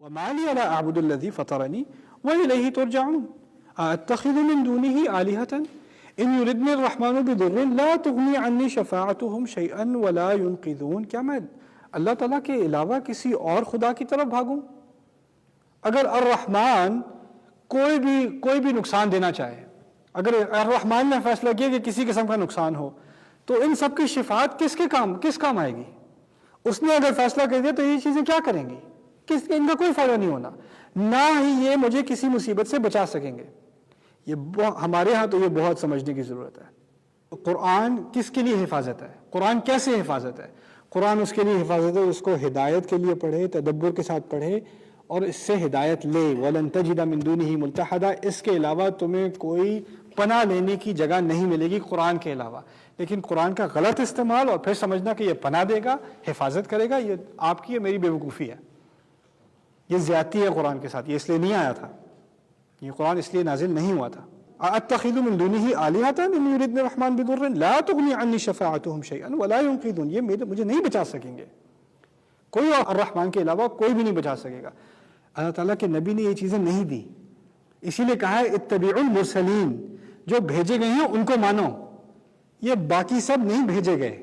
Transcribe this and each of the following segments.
وما لي لا أعبد الذي فطرني وإليه ترجعون أأتخذ من دونه آلهة إن يردني الرحمن بضر لا تغني عني شفاعتهم شيئا ولا ينقذون. کیا میں اللہ تعالیٰ کے علاوہ کسی اور خدا کی طرف بھاگوں؟ اگر الرحمن کوئی بھی نقصان دینا چاہے، اگر الرحمن نے فیصلہ کیا کہ کسی قسم کا نقصان ہو، تو ان سب کی شفاعت کس کام آئے گی؟ اس نے اگر فیصلہ کر دیا تو یہ چیزیں کیا کریں گی؟ ان کا کوئی فائدہ نہیں ہونا، نہ ہی یہ مجھے کسی مصیبت سے بچا سکیں گے. ہمارے ہاں تو یہ بہت سمجھنے کی ضرورت ہے. قرآن کس کے لیے حفاظت ہے؟ قرآن کیسے حفاظت ہے؟ قرآن اس کے لیے حفاظت ہے، اس کو ہدایت کے لیے پڑھے، تدبر کے ساتھ پڑھے اور اس سے ہدایت لے. وَلَن تَجِدَ مِن دُونِهِ مُلْتَحَدًا، اس کے علاوہ تمہیں کوئی پناہ لینے کی جگہ نہیں ملے گی قرآن کے علاوہ. لیکن قرآن کا غلط استعمال اور پھر سمجھنا کہ یہ پناہ دے گا، حفاظت کرے گا، یہ آپ کی میری بیوقوفی ہے، یہ زیادتی ہے قرآن کے ساتھ. یہ اس لیے نہیں آیا تھا، یہ قرآن اس لیے نازل نہیں ہوا تھا. أَأَتَّخِذُ مِن دُونِهِ آلِهَةً إِن يُرِدْنِ الرَّحْمَنُ بِضُرٍّ لَا تُغْنِ عَنِّي شَفَاعَتُهُمْ شَيْئًا وَلَا يُنقِذُونِ، یہ مجھے نہیں بچا سکیں گے، کوئی الرحمن کے علاوہ کوئی بھی نہیں بچا سکے گا. اللہ تعالیٰ کے نبی نے یہ چیزیں نہیں دی، اسی لیے کہا ہے اتبعوا المرسلین، جو بھیجے گئے ہیں ان کو مانو. یہ باقی سب نہیں بھیجے گئے،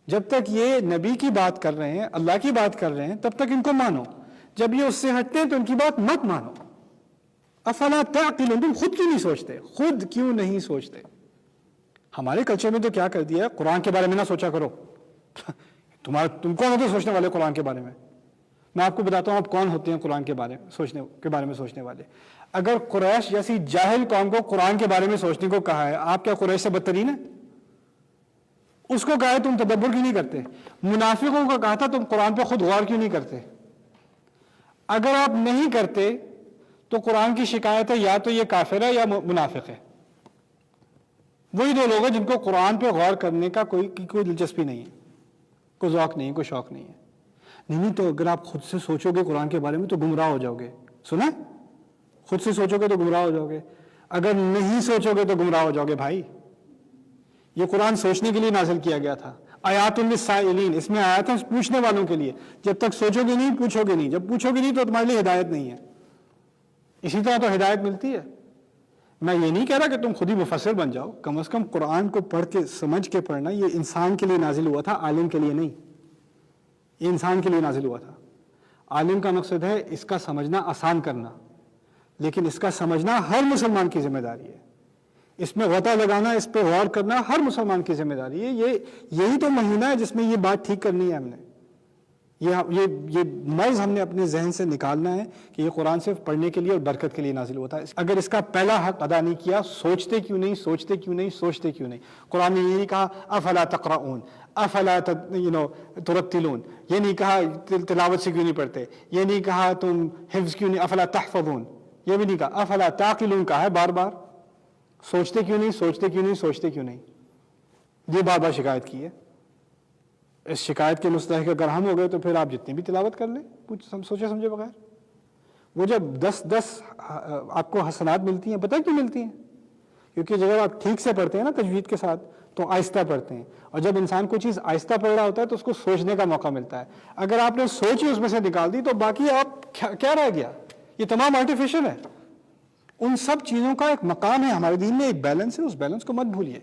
جب تک یہ نبی کی بات کر رہے ہیں، اللہ کی بات کر رہے ہیں، تب تک ان کو مانو. جب یہ اس سے ہٹتے ہیں تو ان کی بات مت مانو. افلا تعقلون، تم خود کیوں نہیں سوچتے؟ خود کیوں نہیں سوچتے؟ ہمارے کلچر میں تو کیا کر دیا ہے، قرآن کے بارے میں نہ سوچا کرو. تم کون ہوتے سوچنے والے قرآن کے بارے میں؟ میں آپ کو بتاتا ہوں آپ کون ہوتے ہیں قرآن کے بارے میں سوچنے والے. اگر قریش جیسی جاہل قوم کو قرآن کے بارے میں سوچنے کو کہا ہے، آپ کیا قریش سے بدترین ہیں؟ اس کو کہا ہے تم تدبر کیوں نہیں کرتے؟ منافقوں کو کہا تھا تم قرآن پہ خود غور کیوں نہیں کرتے؟ اگر آپ نہیں کرتے تو قرآن کی شکایت ہے یا تو یہ کافر ہے یا منافق ہے. وہی دو لوگ ہیں جن کو قرآن پہ غور کرنے کا کوئی دلچسپی نہیں ہے، کوئی ذوق نہیں ہے، کوئی شوق نہیں ہے. نہیں تو اگر آپ خود سے سوچو گے قرآن کے بارے میں تو گمراہ ہو جاؤ گے. سنا؟ خود سے سوچو گے تو گمراہ ہو جاؤ گے، اگر نہیں سوچو گے تو گمراہ ہو جاؤ گے. بھائی یہ قرآن سوچنے کے لیے نازل کیا گیا تھا. آیات للسائلین، اس میں آیات ہیں پوچھنے والوں کے لیے. جب تک سوچو گے نہیں پوچھو گے نہیں، جب پوچھو گے نہیں تو تمہارے لیے ہدایت نہیں ہے. اسی طرح تو ہدایت ملتی ہے. میں یہ نہیں کہہ رہا کہ تم خود ہی مفسر بن جاؤ، کم از کم قرآن کو پڑھ کے سمجھ کے پڑھنا. یہ انسان کے لیے نازل ہوا تھا، عالم کے لیے نہیں. یہ انسان کے لیے نازل ہوا تھا. عالم کا مقصد ہے اس کا سمجھنا آسان کرنا، لیکن اس کا سمجھنا ہر مسلمان کی ذمہ داری ہے. اس میں غطا لگانا، اس پہ غور کرنا ہر مسلمان کی ذمہ داری ہے. یہی تو مہینہ ہے جس میں یہ بات ٹھیک کرنی ہے. ہم نے یہ مرض ہم نے اپنے ذہن سے نکالنا ہے کہ یہ قرآن صرف پڑھنے کے لیے اور برکت کے لیے نازل ہوتا ہے. اگر اس کا پہلا حق ادا نہیں کیا، سوچتے کیوں نہیں، سوچتے کیوں نہیں، سوچتے کیوں نہیں. قرآن نے یہ نہیں کہا افلا تقرؤون، افلا ترتلون، یہ نہیں کہا تلاوت سے کیوں نہیں پڑھتے، یہ نہیں کہا تم حفظ کیوں نہیں، افلا تحفظون، یہ بھی نہیں کہا. افلا تعقلون کہا ہے بار بار. سوچتے کیوں نہیں، سوچتے کیوں نہیں، سوچتے کیوں نہیں، یہ بار بار شکایت کی ہے. اس شکایت کے مستحق اگر ہم ہو گئے تو پھر آپ جتنی بھی تلاوت کر لیں سوچے سمجھے بغیر. وہ جب 10 آپ کو حسنات ملتی ہیں، پتہ کیوں ملتی ہیں؟ کیونکہ جب آپ ٹھیک سے پڑھتے ہیں نا تجوید کے ساتھ تو آہستہ پڑھتے ہیں، اور جب انسان کوئی چیز آہستہ پڑھ رہا ہوتا ہے تو اس کو سوچنے کا موقع ملتا ہے. اگر آپ نے سوچ ہی اس میں سے نکال دی تو باقی آپ کیا رہ گیا؟ یہ تمام آرٹیفیشل ہے. ان سب چیزوں کا ایک مقام ہے ہمارے دین میں، ایک بیلنس ہے، اس بیلنس کو مت بھولیے.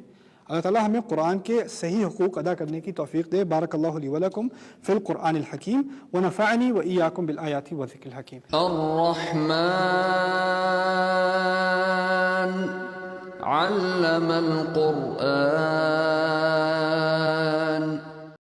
اللہ تعالیٰ ہمیں قرآن کے صحیح حقوق ادا کرنے کی توفیق دے. بارک اللہ لی ولکم فی القرآن الحکیم ونفعنی وإیاکم بالآیات والذکر الحکیم. الرحمن علم القرآن